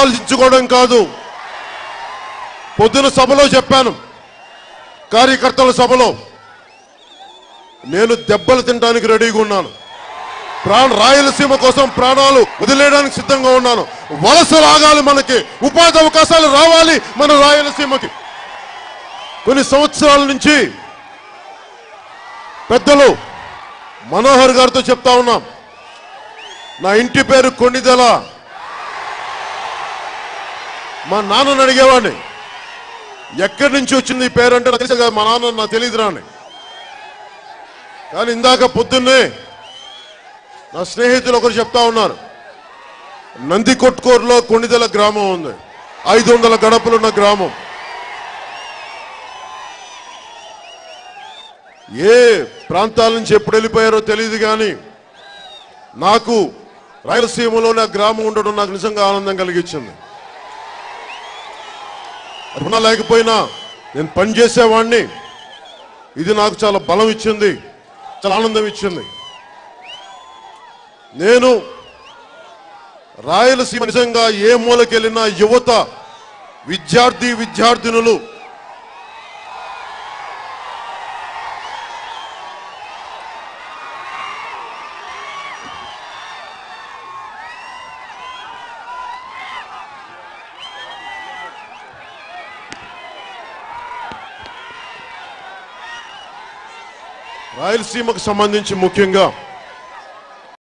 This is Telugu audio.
ఆలోచించుకోవడం కాదు. పొద్దున సభలో చెప్పాను, కార్యకర్తల సభలో, నేను దెబ్బలు తినడానికి రెడీగా ఉన్నాను. రాయలసీమ కోసం ప్రాణాలు వదిలేయడానికి సిద్ధంగా ఉన్నాను. వలస రాగాలి, మనకి ఉపాధి అవకాశాలు రావాలి మన రాయలసీమకి. కొన్ని సంవత్సరాల నుంచి పెద్దలు మనోహర్ గారితో చెప్తా ఉన్నాం, నా ఇంటి పేరు కొణిదెల. మా నాన్నని అడిగేవాడిని, ఎక్కడి నుంచి వచ్చింది ఈ పేరు అంటే, నాకు తెలుసు కదా, మా నాన్న నాకు తెలియదురా అని. కానీ ఇందాక పొద్దున్నే నా స్నేహితులు ఒకరు చెప్తా ఉన్నారు, నందికొట్కూరులో కొణిదెల గ్రామం ఉంది, 500 గడపలున్న గ్రామం. ఏ ప్రాంతాల నుంచి ఎప్పుడు వెళ్ళిపోయారో తెలియదు, కానీ నాకు రాయలసీమలోనే ఆ గ్రామం ఉండడం నాకు నిజంగా ఆనందం కలిగించింది. రుణ లేకపోయినా నేను పనిచేసేవాడిని. ఇది నాకు చాలా బలం ఇచ్చింది, చాలా ఆనందం ఇచ్చింది. నేను రాయలసీమ నిజంగా ఏ మూలకెళ్ళినా యువత, విద్యార్థినులు రాయలసీమకు సంబంధించి ముఖ్యంగా